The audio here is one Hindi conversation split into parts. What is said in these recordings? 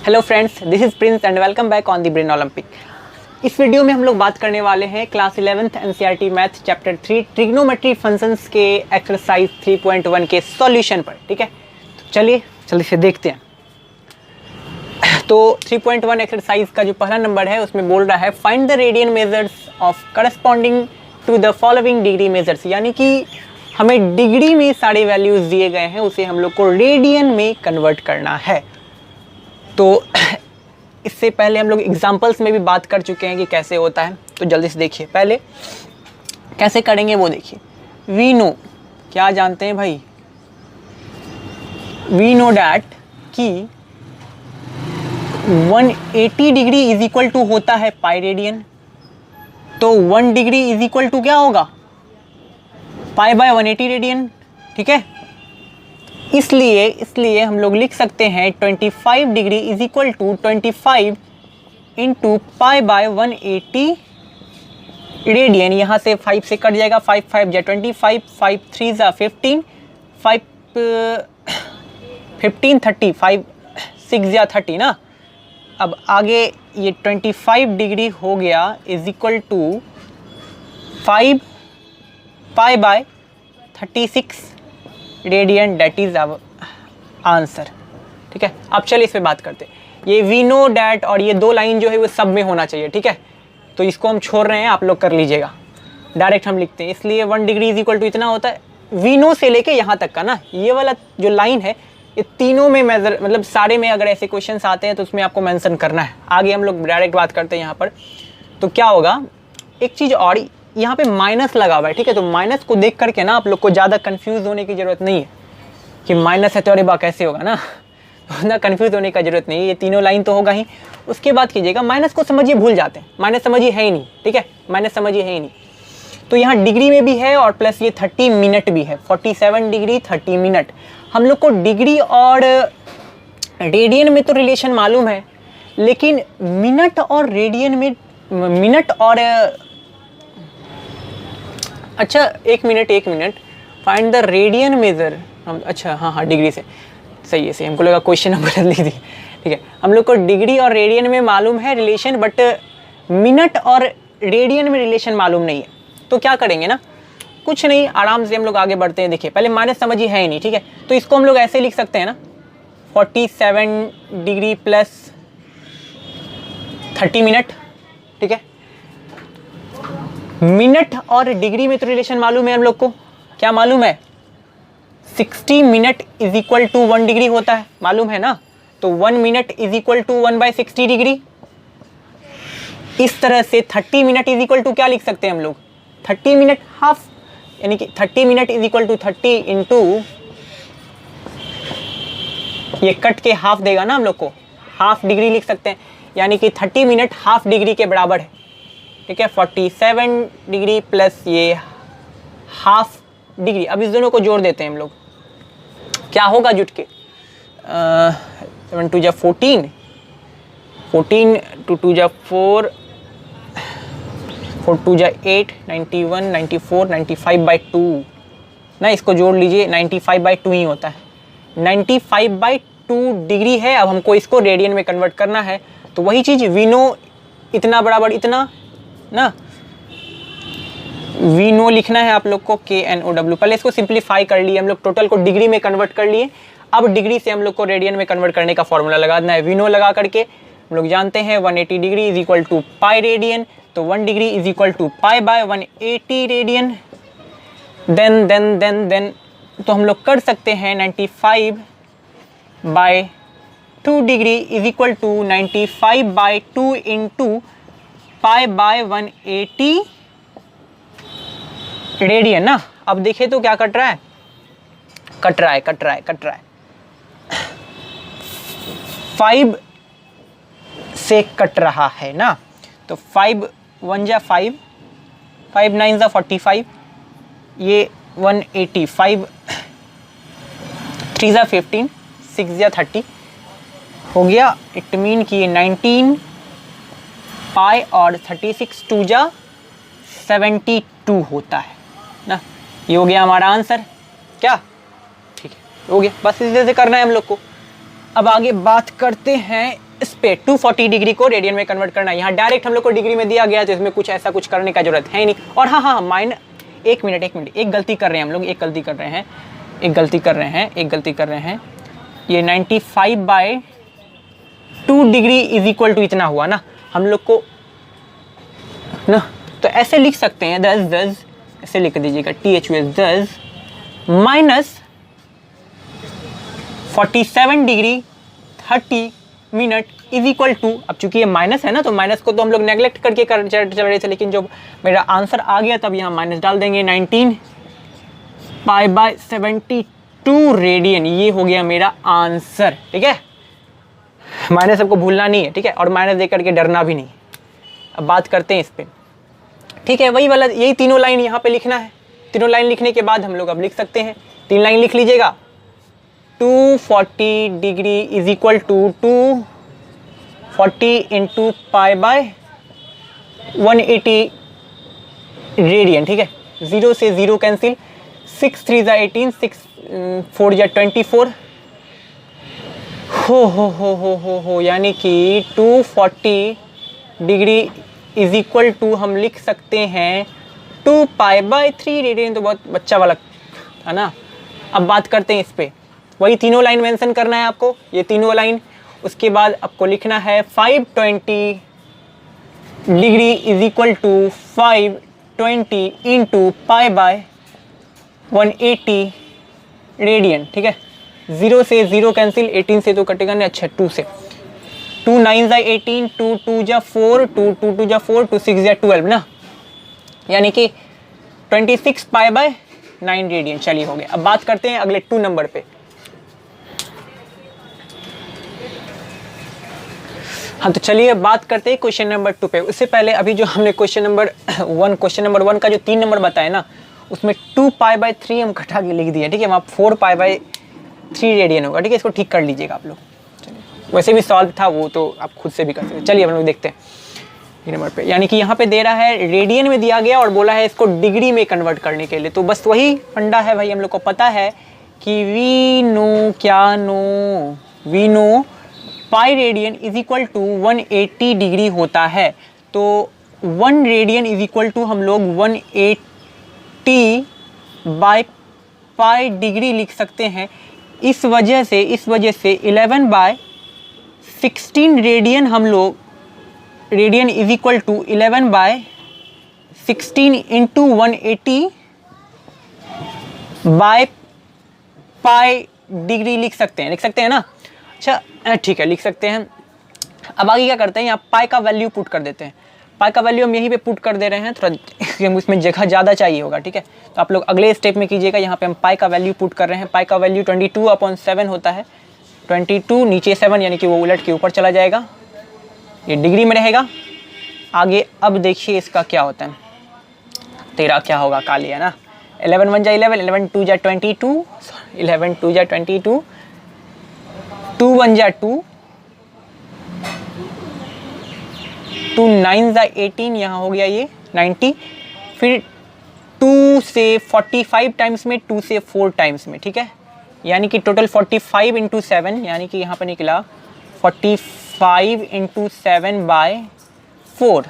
Hello friends, this is Prince and welcome back on the brain Olympic. इस वीडियो में हम लोग बात करने वाले हैं class 11th NCERT math chapter 3 trigonometry functions के एक्सरसाइज 3.1 के सॉल्यूशन पर। ठीक है, तो चलिए से देखते हैं। तो 3.1 एक्सरसाइज का जो पहला नंबर है उसमें बोल रहा है find the radian measures of corresponding to the following degree measures, यानी कि हमें डिग्री में सारे वैल्यूज दिए गए हैं, उसे हम लोग को रेडियन में कन्वर्ट करना है। तो इससे पहले हम लोग एग्जाम्पल्स में भी बात कर चुके हैं कि कैसे होता है, तो जल्दी से देखिए। पहले कैसे करेंगे वो देखिए। वी नो, क्या जानते हैं भाई, वी नो डैट कि 180 डिग्री इज इक्वल टू होता है पाई रेडियन। तो 1 डिग्री इज इक्वल टू क्या होगा, पाई बाय 180 रेडियन। ठीक है, इसलिए हम लोग लिख सकते हैं 25 degree is equal to 25 into pi by 180 radian. यहाँ से 5 से कट जाएगा, 5 5 जा 25, 5 3 जा 15, 5 15 30, 5 6 जा 30 ना। अब आगे ये 25 डिग्री हो गया is equal to 5 pi by 36 radian, that is our answer. ठीक है, अब चलिए इस पे बात करते हैं। ये वी नो डैट और ये दो लाइन जो है वो सब में होना चाहिए। ठीक है, तो इसको हम छोड़ रहे हैं, आप लोग कर लीजिएगा। डायरेक्ट हम लिखते हैं, इसलिए 1 डिग्री इज इक्वल टू इतना होता है। वी नो से लेके यहाँ तक का ना, ये वाला जो लाइन है ये तीनों में मेजर, मतलब सारे में अगर ऐसे क्वेश्चन आते हैं तो उसमें आपको मेंशन करना है। आगे हम लोग डायरेक्ट बात करते हैं यहाँ पर। तो क्या होगा, एक चीज़ और, यहाँ पे माइनस लगा हुआ है। ठीक है, तो माइनस को देख करके ना आप लोग को ज़्यादा कंफ्यूज होने की ज़रूरत नहीं है कि माइनस है तो अरे बा कैसे होगा ना, ना कंफ्यूज होने का ज़रूरत नहीं है। ये तीनों लाइन तो होगा ही, उसके बाद कीजिएगा। माइनस को समझिए, भूल जाते हैं, माइनस समझिए है ही नहीं। ठीक है, माइनस समझिए है ही नहीं। तो यहाँ डिग्री में भी है और प्लस ये 30 मिनट भी है। 47 डिग्री 30 मिनट। हम लोग को डिग्री और रेडियन में तो रिलेशन मालूम है, लेकिन मिनट और रेडियन में, मिनट और अच्छा एक minute find the radian major. हम अच्छा हाँ डिग्री से सही है, हमको लगा क्वेश्चन नंबर लिख दी। ठीक है, हम लोग को डिग्री और रेडियन में मालूम है रिलेशन, बट मिनट और रेडियन में रिलेशन मालूम नहीं है। तो क्या करेंगे ना, कुछ नहीं, आराम से हम लोग आगे बढ़ते हैं। देखिए पहले माइनस समझिए है ही नहीं। ठीक है, तो इसको हम लोग ऐसे लिख सकते हैं ना, 47 डिग्री प्लस 30 मिनट। ठीक है, मिनट और डिग्री में तो रिलेशन मालूम है हम लोग को, क्या मालूम है, 60 minute is equal to 1 degree होता है, मालूम है ना। तो 1 minute is equal to 1/60 degree. इस तरह से 30 मिनट इज इक्वल टू क्या लिख सकते हैं हम लोग, 30 मिनट हाफ, यानी कि 30 minute is equal to 30 into, ये कट के हाफ देगा ना हम लोग को, हाफ डिग्री लिख सकते हैं, यानी कि 30 मिनट हाफ डिग्री के बराबर है। ठीक है, 47 डिग्री प्लस ये हाफ डिग्री। अब इस दोनों को जोड़ देते हैं हम लोग, क्या होगा जुट के, 7 2 जा 14, 14 2 2 जा 4, 4 2 जा 8, 91 94 95/2 ना, इसको जोड़ लीजिए, 95/2 ही होता है। 95/2 डिग्री है। अब हमको इसको रेडियन में कन्वर्ट करना है, तो वही चीज़ वी नो इतना बराबर इतना ना, वी नो लिखना है आप लोग को KNOW। पहले इसको सिंप्लीफाई कर लिए हम लोग, टोटल को डिग्री में कन्वर्ट कर लिए। अब डिग्री से हम लोग को रेडियन में कन्वर्ट करने का फॉर्मूला लगा देना है। वी नो लगा करके हम लोग जानते हैं 180 degree is equal to pi radian, तो 1 degree is equal to pi by 180 radian. Then तो हम लोग कर सकते हैं 95/2 degree is equal to 95/2 into pi by 180 radian ना। अब देखिए तो क्या कट रहा है, कट रहा है 5 से कट रहा है ना। तो 5 1 जा 5, 5 9 जा 45, ये 180, 5 3 जा 15, 6 जा 30 हो गया। इट मीन कि ये 19 पाई और 36 2 जा 72 होता है ना। ये हो गया हमारा आंसर। क्या, ठीक है, हो गया, बस इस तरह से करना है हम लोग को। अब आगे बात करते हैं इस पे 240 डिग्री को रेडियन में कन्वर्ट करना है। यहाँ डायरेक्ट हम लोग को डिग्री में दिया गया तो इसमें कुछ ऐसा कुछ करने का जरूरत है ही नहीं। और हाँ, एक मिनट, एक गलती कर रहे हैं हम लोग, एक गलती कर रहे हैं। ये 95/2 डिग्री इज इक्वल टू इतना हुआ ना हम लोग को ना, तो ऐसे लिख सकते हैं 10 ऐसे लिख दीजिएगा THUS 10 minus 47 degree 30 minute is equal to, अब चूंकि ये माइनस है ना तो माइनस को तो हम लोग नेग्लेक्ट करके चल रहे थे, लेकिन जो मेरा आंसर आ गया तब यहाँ माइनस डाल देंगे। 19π/72 रेडियन, ये हो गया मेरा आंसर। ठीक है, माइनस सबको भूलना नहीं है, ठीक है, और माइनस दे करके डरना भी नहीं। अब बात करते हैं इस पे, ठीक है, वही वाला, यही तीनों लाइन यहाँ पे लिखना है। तीनों लाइन लिखने के बाद हम लोग अब लिख सकते हैं, 3 लाइन लिख लीजिएगा। 240 degree is equal to 240 into π/180 radian. ठीक है, 0 से 0 कैंसिल, 6 3 18, 6 4 24, हो यानी कि 240 डिग्री इज इक्वल टू हम लिख सकते हैं 2π/3 रेडियन। तो बहुत बच्चा वाला है ना। अब बात करते हैं इस पे, वही तीनों लाइन मेंशन करना है आपको, ये तीनों लाइन। उसके बाद आपको लिखना है 520 degree is equal to 520 into π/180 radian. ठीक है, 0 से 0 कैंसिल, 18 से तो कटेगा नहीं, अच्छा 2 से, 2 9 जा 18, 2 2 जा 4, 2 2 2 जा 4, 2 6 जा 12 ना, यानी कि 26π/9 रेडियन। चलिए हो गया। अब बात करते हैं अगले 2 नंबर पे। हाँ, तो चलिए बात करते हैं क्वेश्चन नंबर 2 पे। उससे पहले अभी जो हमने क्वेश्चन नंबर 1 का जो 3 नंबर बताया ना, उसमें 2π/3 हम घटा के लिख दिए। ठीक है, वहाँ 4π/3 रेडियन होगा। ठीक है, इसको ठीक कर लीजिएगा आप लोग। वैसे भी सॉल्व था वो, तो आप खुद से भी कर सकते हैं। चलिए हम लोग देखते हैं नंबर पे, यानी कि यहाँ पे दे रहा है रेडियन में दिया गया और बोला है इसको डिग्री में कन्वर्ट करने के लिए। तो बस वही फंडा है भाई, हम लोग को पता है कि we know pi radian is equal to 180 degree होता है। तो 1 रेडियन इज इक्वल टू हम लोग 180/पाई डिग्री लिख सकते हैं। इस वजह से 11/16 रेडियन हम लोग, radian is equal to 11/16 into 180/पाई डिग्री लिख सकते हैं ना। अच्छा ठीक है, लिख सकते हैं। अब आगे क्या करते हैं, यहाँ पाई का वैल्यू पुट कर देते हैं। पाई का वैल्यू हम यहीं पे पुट कर दे रहे हैं, थोड़ा इसमें जगह ज़्यादा चाहिए होगा। ठीक है, तो आप लोग अगले स्टेप में कीजिएगा। यहाँ पे हम पाई का वैल्यू पुट कर रहे हैं। पाई का वैल्यू 22/7 होता है। 22 नीचे 7, यानी कि वो उलट के ऊपर चला जाएगा, ये डिग्री में रहेगा। आगे अब देखिए इसका क्या होता है, तेरा क्या होगा, काली है ना। 11 1 जा 11, 11 2 जा 22, 11 2 जा 22, 2 1 जा 2, 2 9 जा 18, यहाँ हो गया ये 90। फिर 2 से 45 टाइम्स में, 2 से 4 टाइम्स में। ठीक है, यानी कि टोटल 45 इंटू 7, यानी कि यहाँ पर निकला 45 इंटू 7/4।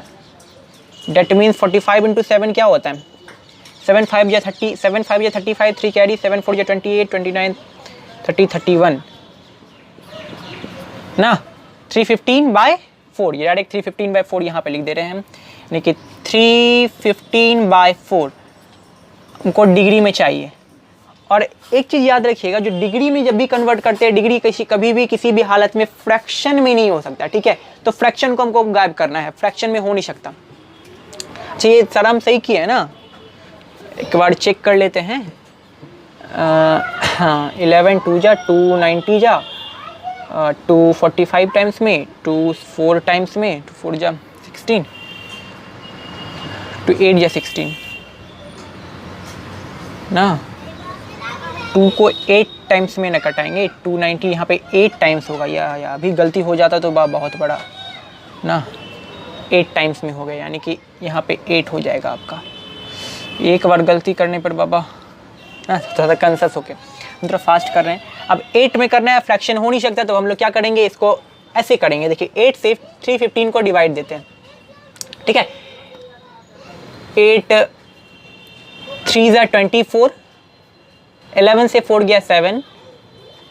डेट मीन्स 45 इंटू 7 क्या होता है, 7 5 या 30, 7 5 या 35, 3 कैरी, 7 4 या 28, 29 30 31 ना, 315/4। ये डायरेक्ट 315/4 यहाँ पे लिख दे रहे हैं हम, यानी कि 315/4 हमको डिग्री में चाहिए। और एक चीज़ याद रखिएगा, जो डिग्री में जब भी कन्वर्ट करते हैं, डिग्री कभी भी किसी भी हालत में फ्रैक्शन में नहीं हो सकता। ठीक है, तो फ्रैक्शन को हमको गायब करना है, फ्रैक्शन में हो नहीं सकता। अच्छा, ये सर हम सही किया है ना, एक बार चेक कर लेते हैं। हाँ, 11 2 जा 290 जा, 245 टाइम्स में, 2 4 टाइम्स में, 2 4 जा 16, 2 8 जा 16 ना, 2 को 8 टाइम्स में न कटाएंगे, 290 यहाँ पे 8 टाइम्स होगा। या अभी गलती हो जाता तो बहुत बड़ा ना, 8 टाइम्स में हो गया, यानी कि यहाँ पे 8 हो जाएगा आपका। एक बार गलती करने पर बाबा ना थोड़ा सा कंसस होके, हम थोड़ा फास्ट कर रहे हैं। अब 8 में करना है, फ्रैक्शन हो नहीं सकता, तो हम लोग क्या करेंगे, इसको ऐसे करेंगे। देखिए 8 से 315 को डिवाइड देते हैं, ठीक है। 8 3 ज़ा 24, 11 से 4 गया 7,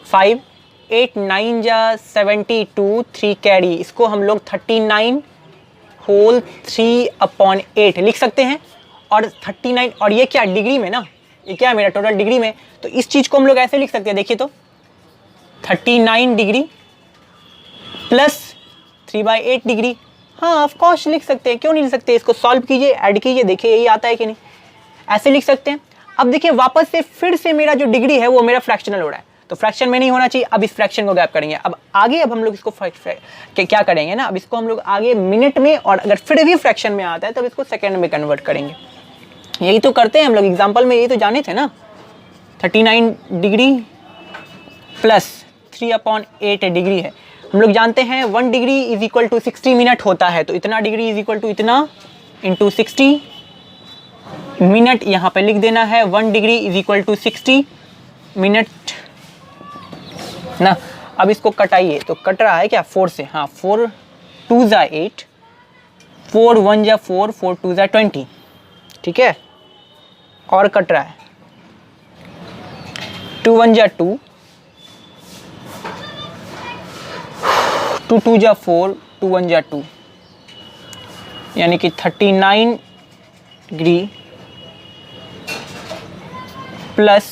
5, 8 9 जा 72, 3 कैरी, इसको हम लोग 39 होल 3/8 लिख सकते हैं। और 39, और ये क्या डिग्री में ना, ये क्या है मेरा टोटल डिग्री में, तो इस चीज़ को हम लोग ऐसे लिख सकते हैं। देखिए तो 39 डिग्री प्लस 3/8 डिग्री, हाँ ऑफ कोर्स लिख सकते हैं, क्यों नहीं लिख सकते। इसको सॉल्व कीजिए, ऐड कीजिए, देखिए यही आता है कि नहीं, ऐसे लिख सकते हैं। अब देखिए वापस से फिर से मेरा जो डिग्री है वो मेरा फ्रैक्शनल हो रहा है, तो फ्रैक्शन में नहीं होना चाहिए। अब इस फ्रैक्शन को गैप करेंगे। अब आगे अब हम लोग इसको क्या करेंगे ना, अब इसको हम लोग आगे मिनट में, और अगर फिर भी फ्रैक्शन में आता है तब इसको सेकंड में कन्वर्ट करेंगे। यही तो करते हैं हम लोग एग्जाम्पल में, यही तो जाने थे ना। 39 डिग्री प्लस 3/8 डिग्री है, हम लोग जानते हैं 1 degree is equal to 60 minute होता है, तो इतना डिग्री इज इक्वल टू इतना इंटू 60 मिनट, यहाँ पे लिख देना है 1 degree is equal to 60 minute ना। अब इसको कटाइए, तो कट रहा है क्या 4 से, हाँ 4 2 ज़ा 8, 4 1 ज़ा 4, 4 2 ज़ा 20, ठीक है। और कट रहा है 2 1 ज़ा 2, 2 2 ज़ा 4, 2 1 ज़ा 2, यानी कि 39 डिग्री प्लस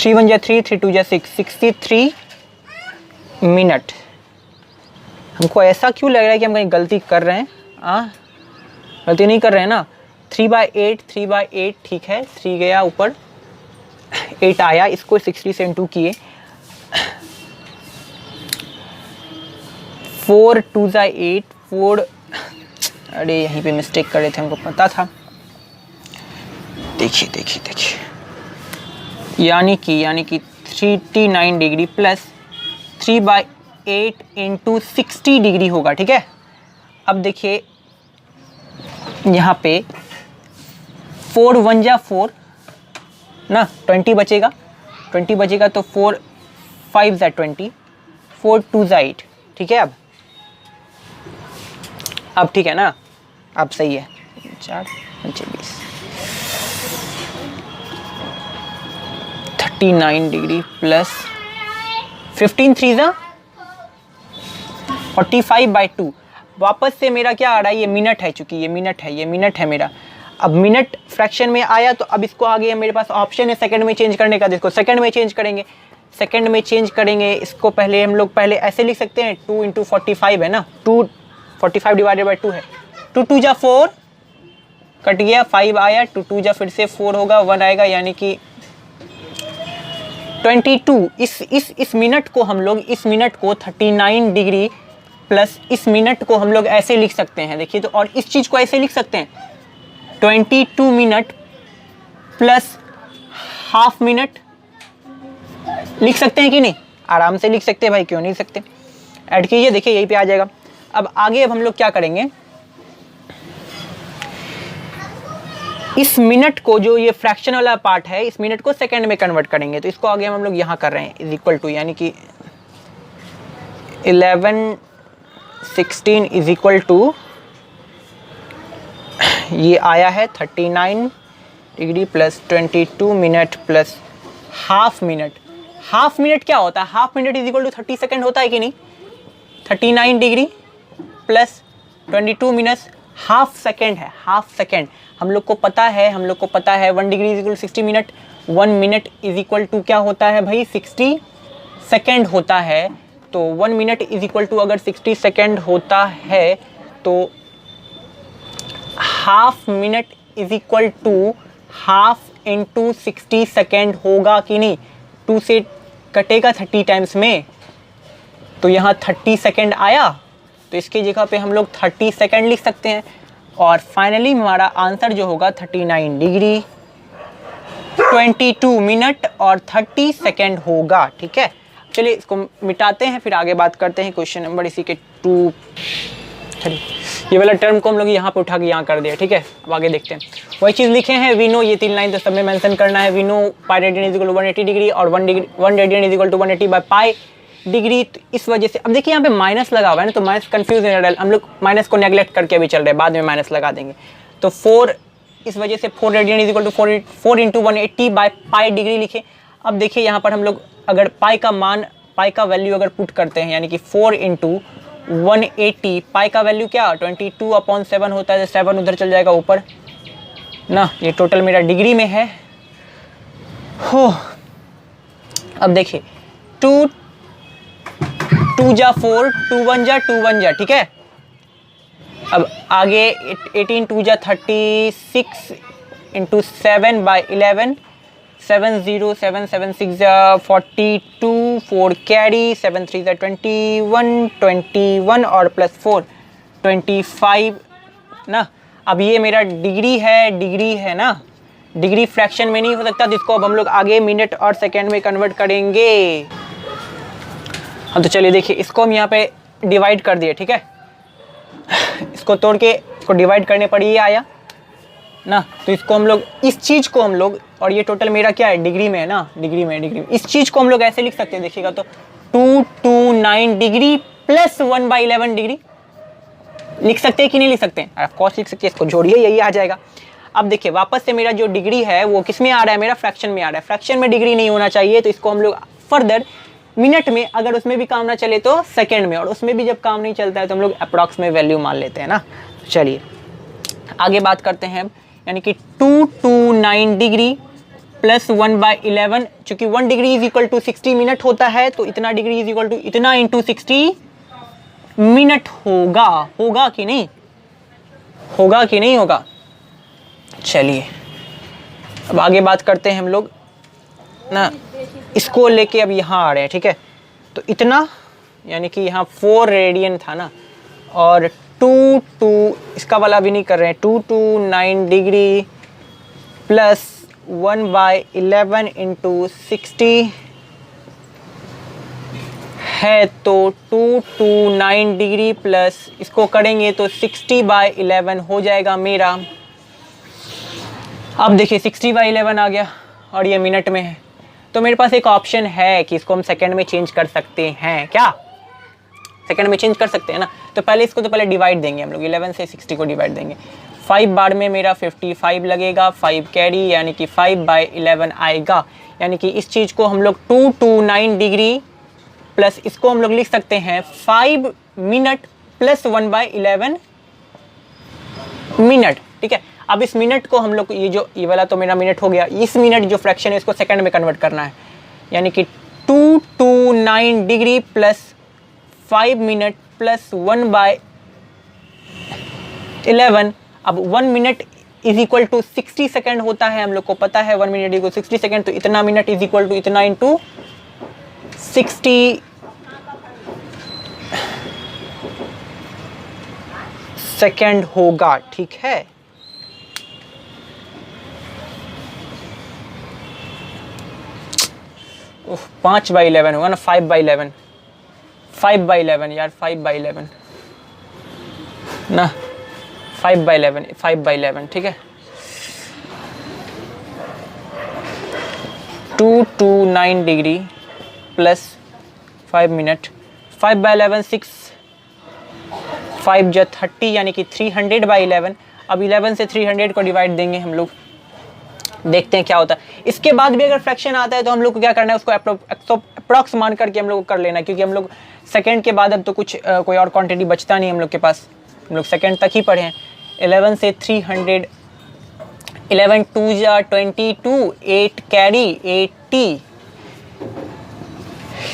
3 1 ज़ा 3, 3 2 ज़ा 6, 63 मिनट। हमको ऐसा क्यों लग रहा है कि हम कहीं गलती कर रहे हैं? गलती नहीं कर रहे हैं ना। 3/8 ठीक है, 3 गया ऊपर, 8 आया, इसको 60 से इंटू किए, 4 2 ज़ा 8, 4, अरे यहीं पे मिस्टेक कर रहे थे, हमको पता था। देखिए देखिए देखिए, यानी कि 39 डिग्री प्लस 3/8 इंटू 60 डिग्री होगा, ठीक है। अब देखिए यहाँ पे 4 1 ज़ा 4 ना, 20 बचेगा, 20 बचेगा, तो 4 5 ज़ा 20, 4 2 ज़ा 8, ठीक है। अब ठीक है ना, अब सही है। 4 5 20, 39 डिग्री प्लस 15 3 ज़ा 45/2। वापस से मेरा क्या आ रहा है, ये मिनट है, चूंकि ये मिनट है मेरा। अब मिनट फ्रैक्शन में आया, तो अब इसको आगे मेरे पास ऑप्शन है सेकंड में चेंज करने का, जिसको सेकंड में चेंज करेंगे। इसको पहले हम लोग ऐसे लिख सकते हैं, 2 × 45 है ना, 245 डिवाइडेड बाई 2 है, 2 2 ज़ा 4 कट गया, 5 आया, 2 2 ज़ा फिर से 4 होगा, 1 आएगा, यानी कि 22। इस मिनट को हम लोग, इस मिनट को 39 डिग्री प्लस इस मिनट को हम लोग ऐसे लिख सकते हैं, देखिए तो। और इस चीज़ को ऐसे लिख सकते हैं, 22 मिनट प्लस हाफ मिनट, लिख सकते हैं कि नहीं? आराम से लिख सकते हैं भाई, क्यों नहीं लिख सकते। ऐड कीजिए, देखिए यहीं पे आ जाएगा। अब आगे अब हम लोग क्या करेंगे, इस मिनट को, जो ये फ्रैक्शन वाला पार्ट है, इस मिनट को सेकंड में कन्वर्ट करेंगे, तो इसको आगे हम लोग यहाँ कर रहे हैं, इज इक्वल टू, यानी कि 11 16 इज इक्वल टू, ये आया है 39 degree plus 22 minute plus half minute. Half minute क्या होता है? Half minute is equal to 30 second होता है कि नहीं? 39 degree plus 22 minute half second है, हाफ सेकेंड। हम लोग को पता है 1 degree is equal to 60 minute, 1 minute is equal to क्या होता है भाई? 60 सेकेंड होता है। तो 1 मिनट इज इक्वल टू अगर 60 सेकेंड होता है तो half minute is equal to half into 60 second होगा कि नहीं? 2 से कटेगा 30 टाइम्स में, तो यहाँ 30 सेकेंड आया, तो इसकी जगह पे हम लोग 30 सेकेंड लिख सकते हैं। और फाइनली हमारा आंसर जो होगा 39 डिग्री 22 मिनट और 30 सेकेंड होगा। ठीक है, चलिए इसको मिटाते हैं, फिर आगे बात करते हैं क्वेश्चन नंबर इसी के 2। चलिए ये वाला टर्म को हम लोग यहाँ पे उठा के यहाँ कर दिया। ठीक है, अब आगे देखते हैं। वही चीज़ लिखे हैं, वी नो, ये 3 लाइन तो सब में मेंशन करना है। We know pi radian is equal to 180 degree और 1 radian is equal to 180 by pi degree, इस वजह से अब देखिए यहाँ पे माइनस लगा हुआ है ना, तो माइनस कन्फ्यूज है, हम लोग माइनस को नेगलेक्ट करके अभी चल रहे हैं, बाद में माइनस लगा देंगे। तो 4, इस वजह से 4 radian is equal to 4 into 180 by pi degree लिखे। अब देखिए यहाँ पर हम लोग अगर पाई का मान, पाई का वैल्यू अगर पुट करते हैं, यानी कि 4 इंटू 180, पाई का वैल्यू क्या 22/7 होता है, 7 उधर चल जाएगा ऊपर ना, ये टोटल मेरा डिग्री में है। हो अब देखिए 2 जा 4, 2 1 जा, ठीक है। अब आगे 18 2 जा 36 इंटू 7 बाई 11, 7 0 7 7 6 जा 42, 4 कैरी, 7 3 जा 21 और प्लस 4 25 ना। अब ये मेरा डिग्री है ना, डिग्री फ्रैक्शन में नहीं हो सकता, जिसको अब हम लोग आगे मिनट और सेकेंड में कन्वर्ट करेंगे। हम तो चलिए देखिए, इसको हम यहाँ पे डिवाइड कर दिए, ठीक है। इसको तोड़ के इसको डिवाइड करने पर ये आया ना, तो इसको हम लोग, इस चीज़ को हम लोग, और ये टोटल मेरा क्या है डिग्री में है ना, डिग्री में इस चीज़ को हम लोग ऐसे लिख सकते हैं, देखिएगा तो 229 डिग्री प्लस 1/11 डिग्री लिख सकते हैं कि नहीं लिख सकते हैं? ऑफ कोर्स लिख सकते हैं, इसको जोड़िए यही आ जाएगा। अब देखिए वापस से मेरा जो डिग्री है वो किस में आ रहा है, मेरा फ्रैक्शन में आ रहा है। फ्रैक्शन में डिग्री नहीं होना चाहिए, तो इसको हम लोग फर्दर मिनट में, अगर उसमें भी काम ना चले तो सेकंड में, और उसमें भी जब काम नहीं चलता है तो हम लोग अप्रॉक्स में वैल्यू मान लेते हैं ना। चलिए आगे बात करते हैं, यानी कि 229 डिग्री प्लस 1/11, चूंकि 1 degree is equal to 60 minute होता है, तो इतना डिग्री इज इक्वल टू इतना इंटू 60 मिनट होगा कि नहीं होगा। चलिए अब आगे बात करते हैं हम लोग ना, इसको लेके अब यहाँ आ रहे हैं, ठीक है। तो इतना, यानी कि यहाँ 4 रेडियन था ना, और 2 इसका वाला भी नहीं कर रहे हैं, 229 डिग्री प्लस 1/11 इंटू 60 है, तो 229 डिग्री प्लस इसको करेंगे तो 60/11 हो जाएगा मेरा। अब देखिए 60/11 आ गया और ये मिनट में है, तो मेरे पास एक ऑप्शन है कि इसको हम सेकंड में चेंज कर सकते हैं। क्या सेकंड में चेंज कर सकते हैं ना? तो पहले इसको तो पहले डिवाइड देंगे हम लोग, 11 से 60 को डिवाइड देंगे। 5 बार में मेरा 55 लगेगा, 5 कैरी, यानी कि 5/11 आएगा। यानी कि इस चीज़ को हम लोग 229 डिग्री प्लस इसको हम लोग लिख सकते हैं 5 मिनट प्लस 1/11 मिनट, ठीक है। अब इस मिनट को हम लोग, ये वाला तो मेरा मिनट हो गया, इस मिनट जो फ्रैक्शन है इसको सेकंड में कन्वर्ट करना है, यानी कि 229 डिग्री प्लस 5 मिनट प्लस 1/11। अब 1 minute is equal to 60 second होता है, हम लोग को पता है 1 मिनट इक्वल 60 सेकेंड, तो इतना मिनट इज इक्वल टू इतना इंटू 60 सेकेंड होगा, ठीक है। 5/11 होगा ना, 5/11 यार, 5/11 ना, 5/11 ठीक है। 229 डिग्री प्लस 5 मिनट, 5/11 6, 5 जा 30, यानी कि 300/11। अब 11 से 300 को डिवाइड देंगे हम लोग, देखते हैं क्या होता है। इसके बाद भी अगर फ्रैक्शन आता है तो हम लोग को क्या करना है, उसको अप्रॉक्स मान करके हम लोग को कर लेना है, क्योंकि हम लोग सेकंड के बाद अब तो कुछ कोई और क्वांटिटी बचता नहीं हम लोग के पास, हम लोग सेकंड तक ही पढ़े हैं। 11 से 300, 11 2 जा 22, 8 कैरी 80,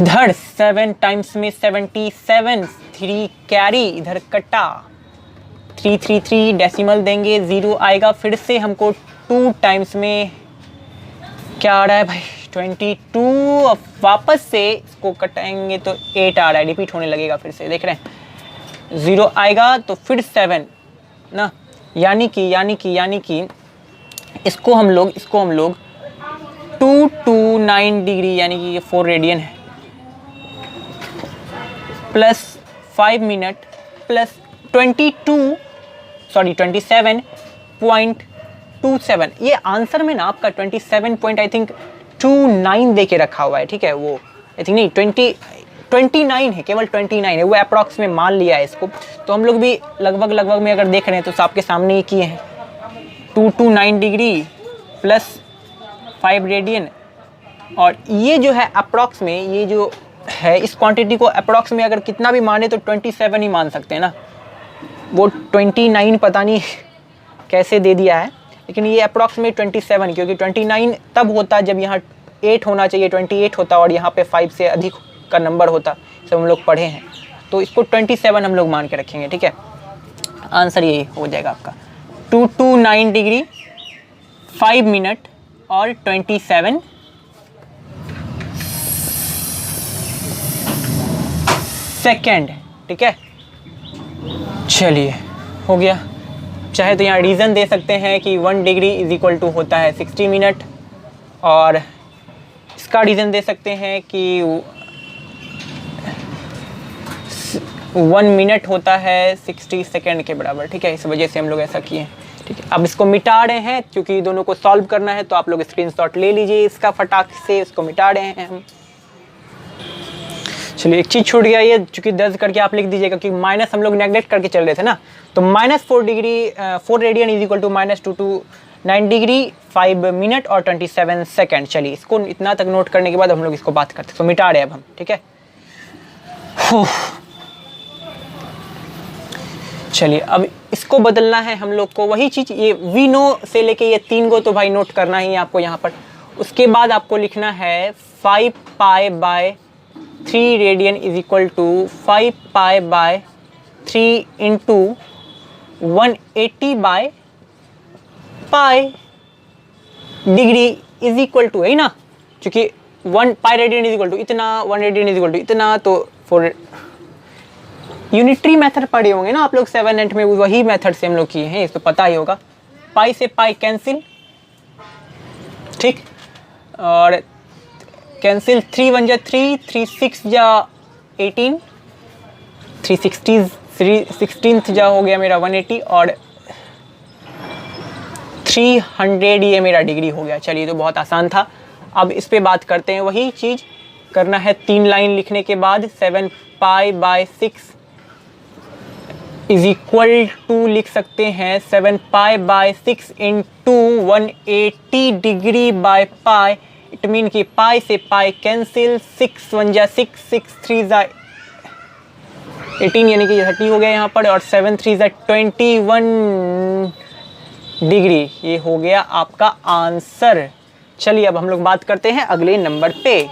इधर 7 टाइम्स में 77, 3 कैरी, इधर कटा 333, डेसिमल देंगे 0 आएगा। फिर से हमको 2 टाइम्स में क्या आ रहा है भाई, 22। अब वापस से इसको कटाएंगे तो 8 आ रहा है, रिपीट होने लगेगा फिर से, देख रहे हैं 0 आएगा, तो फिर 7 ना, यानी कि इसको हम लोग 229 डिग्री, यानी कि ये 4 रेडियन है, प्लस 5 मिनट प्लस 27.27, ये आंसर में ना आपका 27 पॉइंट आई थिंक 29 दे के रखा हुआ है, ठीक है। वो आई थिंक नहीं 29 है, केवल 29 है, वो अप्रॉक्स में मान लिया है इसको। तो हम लोग भी लगभग में अगर देख रहे हैं तो आपके सामने ही किए हैं, 229 डिग्री प्लस 5 रेडियन। और ये जो है अप्रॉक्स में, ये जो है इस क्वांटिटी को अप्रॉक्स में अगर कितना भी माने तो 27 ही मान सकते हैं ना। वो 29 पता नहीं कैसे दे दिया है, लेकिन ये अप्रॉक्स में 27, क्योंकि 29 तब होता जब यहाँ 8 होना चाहिए, 28 होता और यहाँ पे 5 से अधिक का नंबर होता। सब हम लोग पढ़े हैं, तो इसको 27 हम लोग मान के रखेंगे, ठीक है। आंसर यही हो जाएगा आपका 229 डिग्री 5 मिनट और 27 सेकेंड, ठीक है। चलिए हो गया। चाहे तो यहाँ रीज़न दे सकते हैं कि 1 डिग्री इज इक्वल टू होता है 60 मिनट, और इसका रीज़न दे सकते हैं कि 1 मिनट होता है 60 सेकेंड के बराबर, ठीक है। इस वजह से हम लोग ऐसा किए, ठीक है। अब इसको मिटा रहे हैं, क्योंकि दोनों को सॉल्व करना है, तो आप लोग स्क्रीनशॉट ले लीजिए इसका फटाक से। इसको मिटा रहे हैं हम। चलिए एक चीज़ छूट गया, ये चूँकि दर्ज करके आप लिख दीजिएगा कि माइनस हम लोग नेगलेक्ट करके चल रहे थे ना। तो -4 radian is equal to -229 degree 5 minute और 27 सेकेंड। चलिए इसको इतना तक नोट करने के बाद हम लोग इसको बात करते हैं। तो मिटा रहे हैं अब हम, ठीक है। चलिए अब इसको बदलना है हम लोग को, वही चीज़, ये वी नो से लेके ये 3 को तो भाई नोट करना ही है आपको यहाँ पर। उसके बाद आपको लिखना है 5 pi by 3 radian is equal to 5 pi by 3 into 180 by pi degree is equal to, है ना, क्योंकि 1 pi radian is equal to इतना, 1 रेडियन इज इक्वल टू इतना। तो फॉर यूनिटरी मेथड पढ़े होंगे ना आप लोग 7 8 में, वही मेथड से हम लोग किए हैं, इसको पता ही होगा। पाई से पाई कैंसिल, ठीक, और कैंसिल 3 1 जा 3, 3 6 जा 18, 316 जा हो गया मेरा 180, और 300 ये मेरा डिग्री हो गया। चलिए तो बहुत आसान था। अब इस पे बात करते हैं, वही चीज़ करना है। 3 लाइन लिखने के बाद 7 pi by 6 is equal to लिख सकते हैं 7 pi by 6 into 180 degree by pi. It mean कि पाई से पाई कैंसिल, 6 1 जा 6, 6 3 जा 18 यानी कि 30 हो गया यहाँ पर, और 7 3 जा 21 डिग्री। ये हो गया आपका आंसर। चलिए अब हम लोग बात करते हैं अगले नंबर पे।